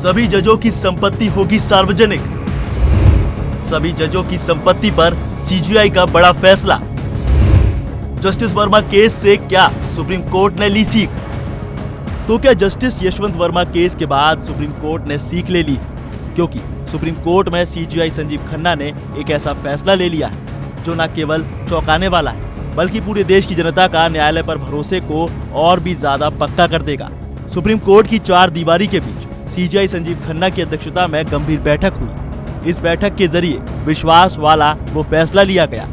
सभी जजों की संपत्ति होगी सार्वजनिक। सभी जजों की संपत्ति पर सीजीआई का बड़ा फैसला। जस्टिस वर्मा केस से क्या सुप्रीम कोर्ट ने ली सीख? तो क्या जस्टिस यशवंत वर्मा केस के बाद सुप्रीम कोर्ट ने सीख ले ली? क्योंकि सुप्रीम कोर्ट में सीजीआई संजीव खन्ना ने एक ऐसा फैसला ले लिया है जो न केवल चौंकाने वाला है बल्कि पूरे देश की जनता का न्यायालय पर भरोसे को और भी ज्यादा पक्का कर देगा। सुप्रीम कोर्ट की 4 दीवारी के बीच सीजीआई संजीव खन्ना की अध्यक्षता में गंभीर बैठक हुई। इस बैठक के जरिए विश्वास वाला वो फैसला लिया गया।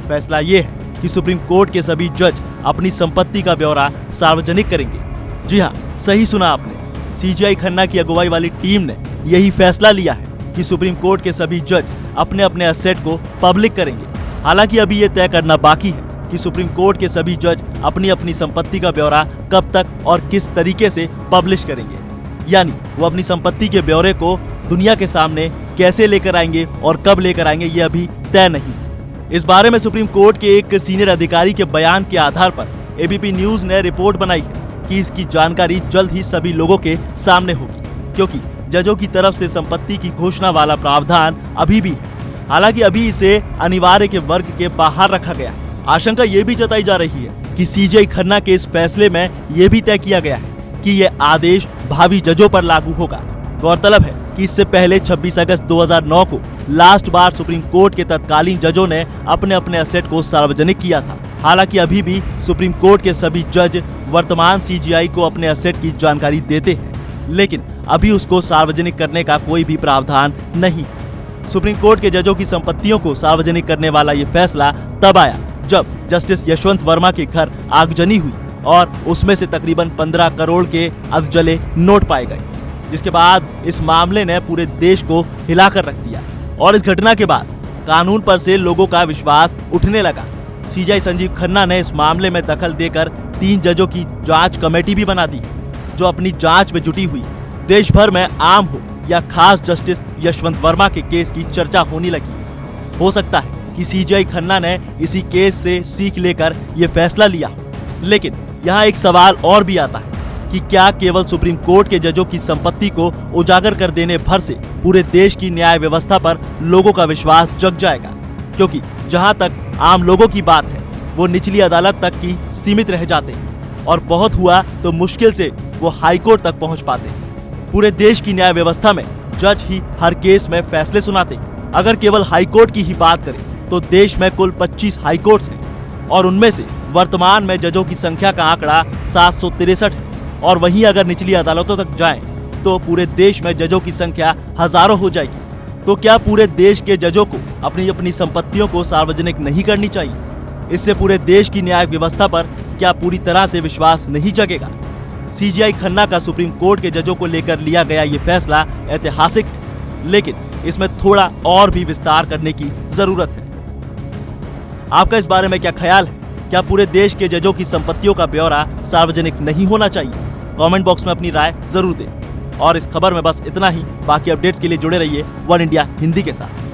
फैसला ये है कि सुप्रीम कोर्ट के सभी जज अपनी संपत्ति का ब्यौरा सार्वजनिक करेंगे। जी हाँ, सही सुना आपने। सीजीआई खन्ना की अगुवाई वाली टीम ने यही फैसला लिया है कि सुप्रीम कोर्ट के सभी जज अपने अपने एसेट को पब्लिक करेंगे। हालांकि अभी ये तय करना बाकी है कि सुप्रीम कोर्ट के सभी जज अपनी अपनी संपत्ति का ब्यौरा कब तक और किस तरीके से पब्लिश करेंगे, यानी वो अपनी संपत्ति के ब्यौरे को दुनिया के सामने कैसे लेकर आएंगे और कब लेकर आएंगे, ये अभी तय नहीं। इस बारे में सुप्रीम कोर्ट के एक सीनियर अधिकारी के बयान के आधार पर एबीपी न्यूज ने रिपोर्ट बनाई है कि इसकी जानकारी जल्द ही सभी लोगों के सामने होगी, क्योंकि जजों की तरफ से संपत्ति की घोषणा वाला प्रावधान अभी भी है। हालांकि अभी इसे अनिवार्य के वर्ग के बाहर रखा गया है। आशंका ये भी जताई जा रही है कि सीजीआई खन्ना के इस फैसले में ये भी तय किया गया है कि ये आदेश भावी जजों पर लागू होगा। गौरतलब है कि इससे पहले 26 अगस्त 2009 को लास्ट बार सुप्रीम कोर्ट के तत्कालीन जजों ने अपने अपने एसेट को सार्वजनिक किया था। हालांकि अभी भी सुप्रीम कोर्ट के सभी जज वर्तमान सीजीआई को अपने एसेट की जानकारी देते हैं, लेकिन अभी उसको सार्वजनिक करने का कोई भी प्रावधान नहीं। सुप्रीम कोर्ट के जजों की संपत्तियों को सार्वजनिक करने वाला ये फैसला तब आया जब जस्टिस यशवंत वर्मा के घर आगजनी हुई और उसमें से तकरीबन 15 करोड़ के अधजले नोट पाए गए, जिसके बाद इस मामले ने पूरे देश को हिलाकर रख दिया। और इस घटना के बाद कानून पर से लोगों का विश्वास उठने लगा। सीजीआई संजीव खन्ना ने इस मामले में दखल देकर 3 जजों की जांच कमेटी भी बना दी, जो अपनी जांच में जुटी हुई। देश भर में आम हो या खास जस्टिस यशवंत वर्मा के केस की चर्चा होने लगी। हो सकता है कि सीजीआई खन्ना ने इसी केस से सीख लेकर यह फैसला लिया हो। लेकिन यहाँ एक सवाल और भी आता है कि क्या केवल सुप्रीम कोर्ट के जजों की संपत्ति को उजागर कर देने भर से पूरे देश की न्याय व्यवस्था पर लोगों का विश्वास जग जाएगा? क्योंकि जहां तक आम लोगों की बात है वो निचली अदालत तक की सीमित रह जाते हैं और बहुत हुआ तो मुश्किल से वो हाईकोर्ट तक पहुंच पाते हैं। पूरे देश की न्याय व्यवस्था में जज ही हर केस में फैसले सुनाते हैं। अगर केवल हाईकोर्ट की ही बात करें तो देश में कुल 25 हाईकोर्ट्स हैं और उनमें से वर्तमान में जजों की संख्या का आंकड़ा 763 है। और वहीं अगर निचली अदालतों तक जाएं तो पूरे देश में जजों की संख्या हजारों हो जाएगी। तो क्या पूरे देश के जजों को अपनी अपनी संपत्तियों को सार्वजनिक नहीं करनी चाहिए? इससे पूरे देश की न्याय व्यवस्था पर क्या पूरी तरह से विश्वास नहीं जगेगा? सीजीआई खन्ना का सुप्रीम कोर्ट के जजों को लेकर लिया गया ये फैसला ऐतिहासिक है, लेकिन इसमें थोड़ा और भी विस्तार करने की जरूरत है। आपका इस बारे में क्या ख्याल है? क्या पूरे देश के जजों की संपत्तियों का ब्यौरा सार्वजनिक नहीं होना चाहिए? कमेंट बॉक्स में अपनी राय जरूर दें। और इस खबर में बस इतना ही। बाकी अपडेट्स के लिए जुड़े रहिए वन इंडिया हिंदी के साथ।